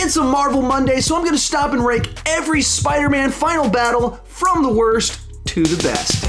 It's a Marvel Monday, so I'm going to stop and rank every Spider-Man final battle from the worst to the best.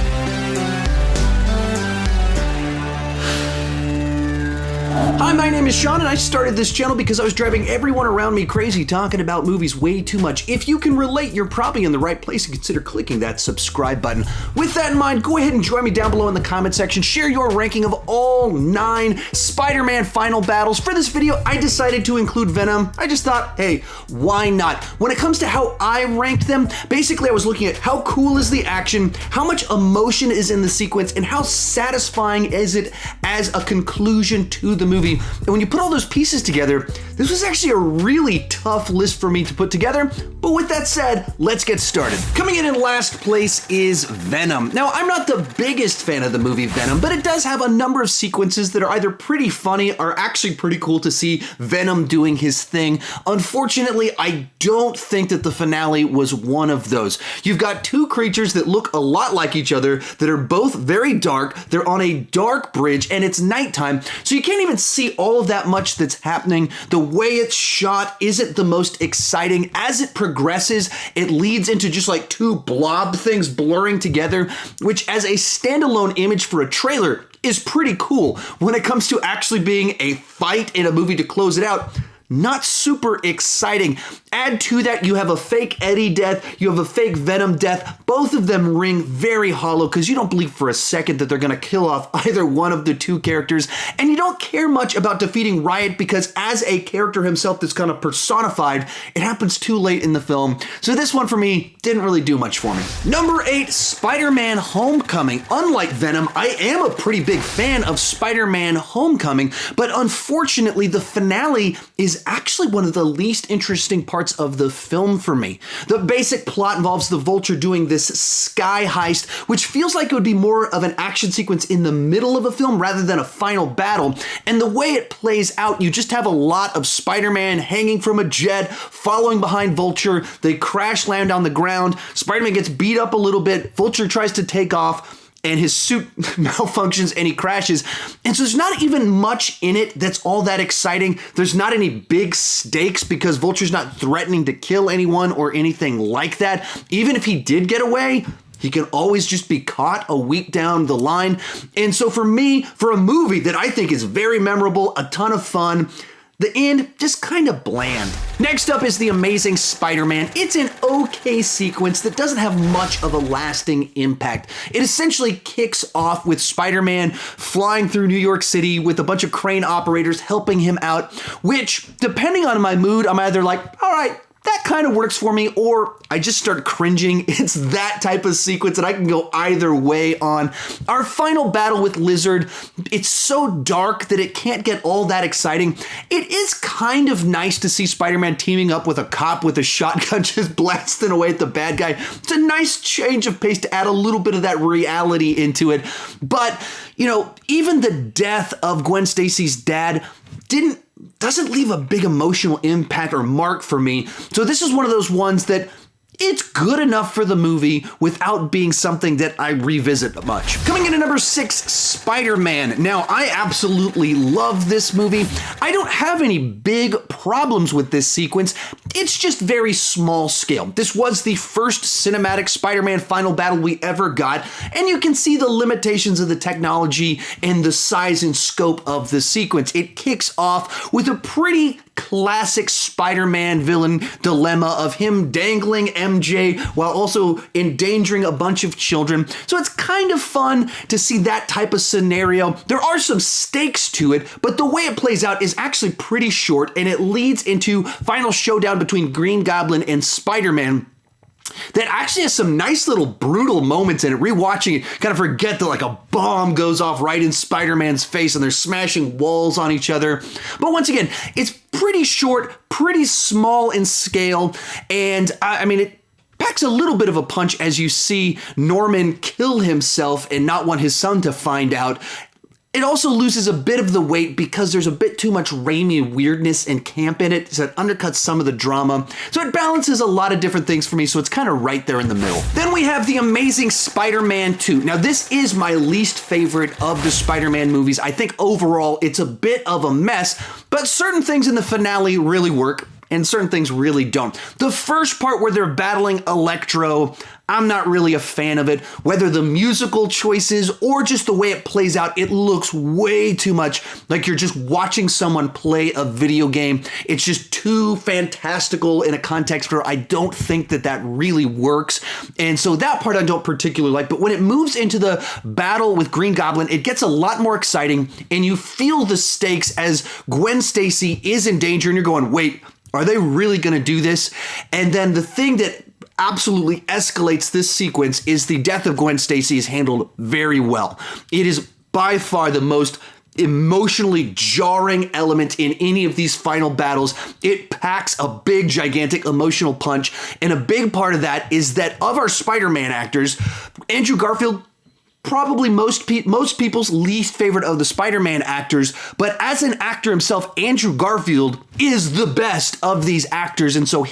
Hi, my name is Sean, and I started this channel because I was driving everyone around me crazy talking about movies way too much. If you can relate, you're probably in the right place and consider clicking that subscribe button. With that in mind, go ahead and join me down below in the comment section. Share your ranking of all 9 Spider-Man final battles. For this video, I decided to include Venom. I just thought, hey, why not? When it comes to how I ranked them, basically I was looking at how cool is the action, how much emotion is in the sequence, and how satisfying is it as a conclusion to the movie. And when you put all those pieces together, this was actually a really tough list for me to put together. But with that said, let's get started. Coming in last place is Venom. Now, I'm not the biggest fan of the movie Venom, but it does have a number of sequences that are either pretty funny or actually pretty cool to see Venom doing his thing. Unfortunately, I don't think that the finale was one of those. You've got 2 creatures that look a lot like each other that are both very dark. They're on a dark bridge and it's nighttime, so you can't even see all of that much that's happening. The way it's shot isn't the most exciting. As it progresses, it leads into just like 2 blob things blurring together, which as a standalone image for a trailer is pretty cool. When it comes to actually being a fight in a movie to close it out, not super exciting. Add to that, you have a fake Eddie death, you have a fake Venom death. Both of them ring very hollow because you don't believe for a second that they're gonna kill off either one of the 2 characters. And you don't care much about defeating Riot because as a character himself that's kind of personified, it happens too late in the film. So this one for me didn't really do much for me. Number 8, SpiderMan Homecoming. Unlike Venom, I am a pretty big fan of SpiderMan Homecoming, but unfortunately the finale is actually one of the least interesting parts of the film for me. The basic plot involves the Vulture doing this sky heist, which feels like it would be more of an action sequence in the middle of a film rather than a final battle. And the way it plays out, you just have a lot of Spider-Man hanging from a jet, following behind Vulture. They crash land on the ground. Spider-Man gets beat up a little bit. Vulture tries to take off, and his suit malfunctions and he crashes. And so there's not even much in it that's all that exciting. There's not any big stakes because Vulture's not threatening to kill anyone or anything like that. Even if he did get away, he can always just be caught a week down the line. And so for me, for a movie that I think is very memorable, a ton of fun, the end just kind of bland. Next up is the Amazing Spiderman. It's an okay sequence that doesn't have much of a lasting impact. It essentially kicks off with Spider-Man flying through New York City with a bunch of crane operators helping him out, which, depending on my mood, I'm either like, all right, that kind of works for me, or I just start cringing. It's that type of sequence that I can go either way on. Our final battle with Lizard, it's so dark that it can't get all that exciting. It is kind of nice to see Spider-Man teaming up with a cop with a shotgun just blasting away at the bad guy. It's a nice change of pace to add a little bit of that reality into it. But, you know, even the death of Gwen Stacy's dad doesn't leave a big emotional impact or mark for me. So this is one of those ones that it's good enough for the movie without being something that I revisit much. Coming in at number 6, Spider-Man. Now, I absolutely love this movie. I don't have any big problems with this sequence. It's just very small scale. This was the first cinematic Spider-Man final battle we ever got, and you can see the limitations of the technology and the size and scope of the sequence. It kicks off with a pretty classic Spider-Man villain dilemma of him dangling MJ while also endangering a bunch of children. So it's kind of fun to see that type of scenario. There are some stakes to it, but the way it plays out is actually pretty short, and it leads into final showdown between Green Goblin and Spider-Man that actually has some nice little brutal moments in it. Rewatching it, kind of forget that like a bomb goes off right in Spider-Man's face and they're smashing walls on each other. But once again, it's pretty short, pretty small in scale, and I mean, it packs a little bit of a punch as you see Norman kill himself and not want his son to find out. It also loses a bit of the weight because there's a bit too much Raimi weirdness and camp in it, so it undercuts some of the drama. So it balances a lot of different things for me, so it's kind of right there in the middle. Then we have the Amazing Spider-Man 2. Now this is my least favorite of the Spider-Man movies. I think overall it's a bit of a mess, but certain things in the finale really work. and certain things really don't. The first part where they're battling Electro, I'm not really a fan of it. Whether the musical choices or just the way it plays out, it looks way too much like you're just watching someone play a video game. It's just too fantastical in a context where I don't think that really works. And so that part I don't particularly like. But when it moves into the battle with Green Goblin, it gets a lot more exciting, and you feel the stakes as Gwen Stacy is in danger, and you're going, wait, are they really going to do this? And then the thing that absolutely escalates this sequence is the death of Gwen Stacy is handled very well. It is by far the most emotionally jarring element in any of these final battles. It packs a big, gigantic emotional punch, and a big part of that is that of our Spider-Man actors, Andrew Garfield, probably most people's least favorite of the Spider-Man actors, but as an actor himself, Andrew Garfield is the best of these actors, and so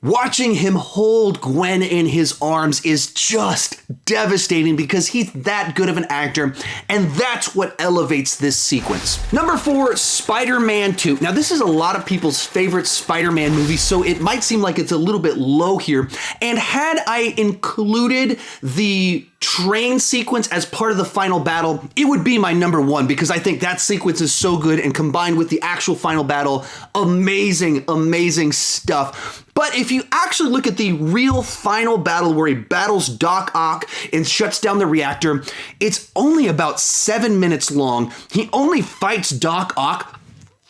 watching him hold Gwen in his arms is just devastating because he's that good of an actor, and that's what elevates this sequence. Number 4, Spider-Man 2. Now, this is a lot of people's favorite Spider-Man movie, so it might seem like it's a little bit low here, and had I included the train sequence as part of the final battle, it would be my number 1 because I think that sequence is so good, and combined with the actual final battle, amazing, amazing stuff. But if you actually look at the real final battle where he battles Doc Ock and shuts down the reactor, it's only about 7 minutes long. He only fights Doc Ock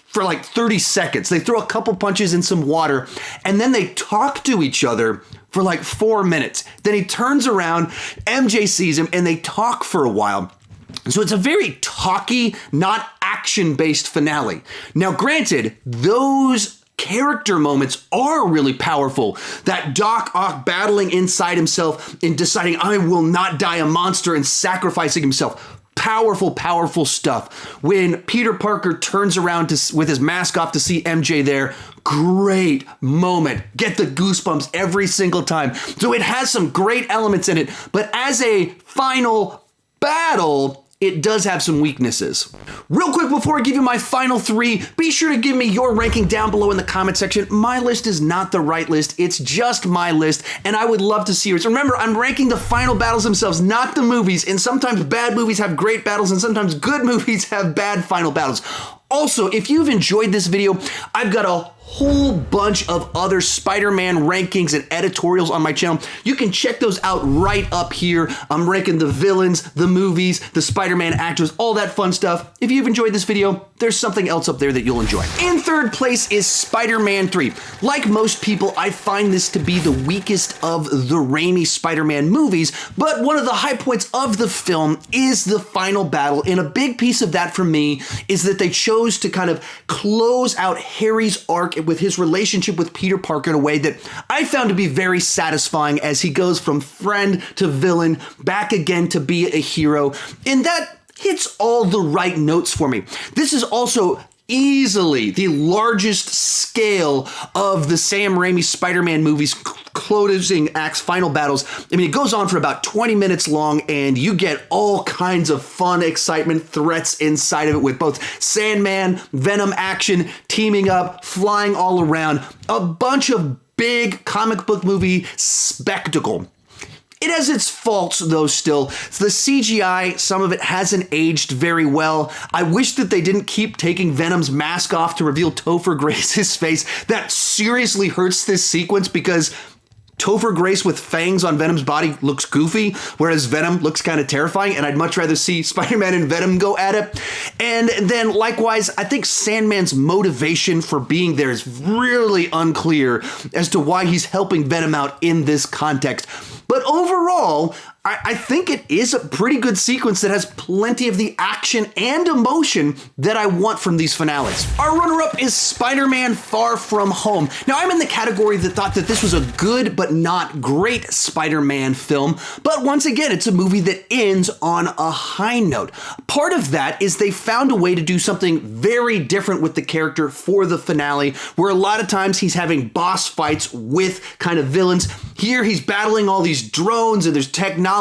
for like 30 seconds. They throw a couple punches in some water, and then they talk to each other for like 4 minutes. Then he turns around, MJ sees him, and they talk for a while. So it's a very talky, not action-based finale. Now, granted, those character moments are really powerful. That Doc Ock battling inside himself and deciding, I will not die a monster, and sacrificing himself. Powerful, powerful stuff. When Peter Parker turns around with his mask off to see MJ there, great moment. Get the goosebumps every single time. So it has some great elements in it, but as a final battle, it does have some weaknesses. Real quick before I give you my final 3, be sure to give me your ranking down below in the comment section. My list is not the right list, it's just my list, and I would love to see yours. Remember, I'm ranking the final battles themselves, not the movies, and sometimes bad movies have great battles, and sometimes good movies have bad final battles. Also, if you've enjoyed this video, I've got a whole bunch of other Spider-Man rankings and editorials on my channel. You can check those out right up here. I'm ranking the villains, the movies, the Spider-Man actors, all that fun stuff. If you've enjoyed this video, there's something else up there that you'll enjoy. In third place is Spider-Man 3. Like most people, I find this to be the weakest of the Raimi Spider-Man movies, but one of the high points of the film is the final battle, and a big piece of that for me is that they chose to kind of close out Harry's arc with his relationship with Peter Parker in a way that I found to be very satisfying as he goes from friend to villain, back again to be a hero, and that hits all the right notes for me. This is also easily the largest scale of the Sam Raimi Spider-Man movies closing acts, final battles. I mean, it goes on for about 20 minutes long, and you get all kinds of fun, excitement, threats inside of it with both Sandman, Venom action, teaming up, flying all around. A bunch of big comic book movie spectacle. It has its faults, though, still. The CGI, some of it hasn't aged very well. I wish that they didn't keep taking Venom's mask off to reveal Topher Grace's face. That seriously hurts this sequence because Topher Grace with fangs on Venom's body looks goofy, whereas Venom looks kind of terrifying, and I'd much rather see Spider-Man and Venom go at it. And then, likewise, I think Sandman's motivation for being there is really unclear as to why he's helping Venom out in this context. But overall, I think it is a pretty good sequence that has plenty of the action and emotion that I want from these finales. Our runner-up is Spider-Man Far From Home. Now, I'm in the category that thought that this was a good but not great Spider-Man film, but once again, it's a movie that ends on a high note. Part of that is they found a way to do something very different with the character for the finale, where a lot of times he's having boss fights with kind of villains. Here, he's battling all these drones, and there's technology,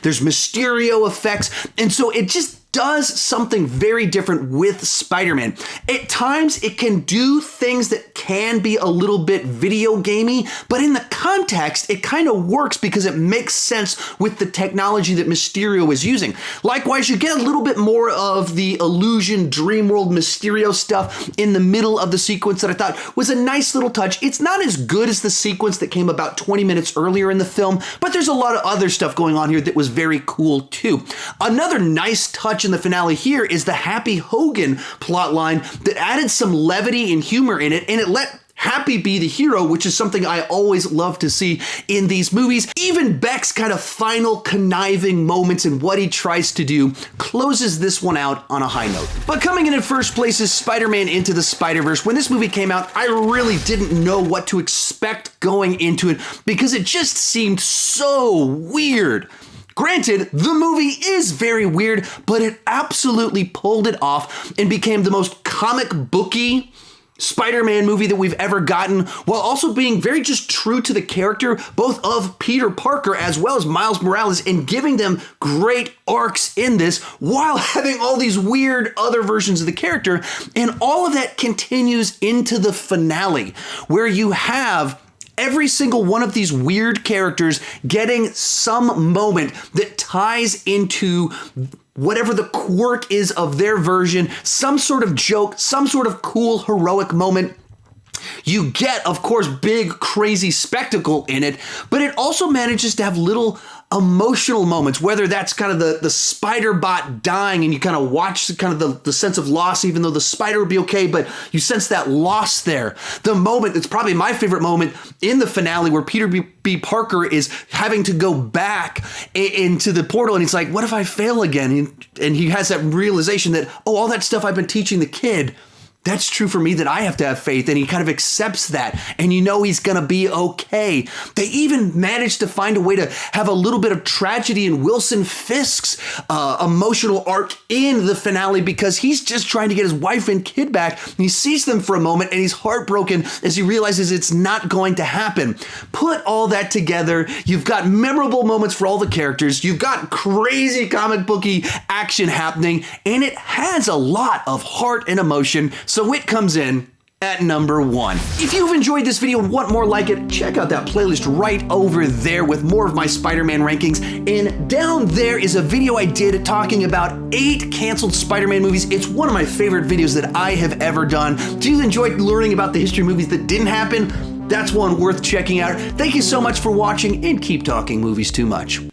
there's Mysterio effects, and so it just does something very different with Spider-Man. At times, it can do things that can be a little bit video gamey, but in the context, it kind of works because it makes sense with the technology that Mysterio is using. Likewise, you get a little bit more of the illusion, dream world Mysterio stuff in the middle of the sequence that I thought was a nice little touch. It's not as good as the sequence that came about 20 minutes earlier in the film, but there's a lot of other stuff going on here that was very cool too. Another nice touch in the finale here is the Happy Hogan plotline that added some levity and humor in it, and it let Happy be the hero, which is something I always love to see in these movies. Even Beck's kind of final conniving moments and what he tries to do closes this one out on a high note. But coming in at first place is Spider-Man Into the Spider-Verse. When this movie came out, I really didn't know what to expect going into it because it just seemed so weird. Granted, the movie is very weird, but it absolutely pulled it off and became the most comic booky Spider-Man movie that we've ever gotten, while also being very just true to the character, both of Peter Parker as well as Miles Morales, and giving them great arcs in this, while having all these weird other versions of the character. And all of that continues into the finale, where you have every single one of these weird characters getting some moment that ties into whatever the quirk is of their version, some sort of joke, some sort of cool heroic moment. You get, of course, big, crazy spectacle in it, but it also manages to have little emotional moments, whether that's kind of the spider bot dying and you kind of watch kind of the sense of loss, even though the spider would be okay, but you sense that loss there. The moment, it's probably my favorite moment in the finale where Peter B. Parker is having to go back into the portal and he's like, what if I fail again? And he has that realization that, oh, all that stuff I've been teaching the kid, that's true for me, that I have to have faith, and he kind of accepts that, and you know he's gonna be okay. They even managed to find a way to have a little bit of tragedy in Wilson Fisk's emotional arc in the finale, because he's just trying to get his wife and kid back, and he sees them for a moment, and he's heartbroken as he realizes it's not going to happen. Put all that together, you've got memorable moments for all the characters, you've got crazy comic booky action happening, and it has a lot of heart and emotion. So it comes in at number 1. If you've enjoyed this video and want more like it, check out that playlist right over there with more of my Spider-Man rankings. And down there is a video I did talking about 8 canceled Spider-Man movies. It's one of my favorite videos that I have ever done. If you enjoyed learning about the history of movies that didn't happen, that's one worth checking out. Thank you so much for watching, and keep talking movies too much.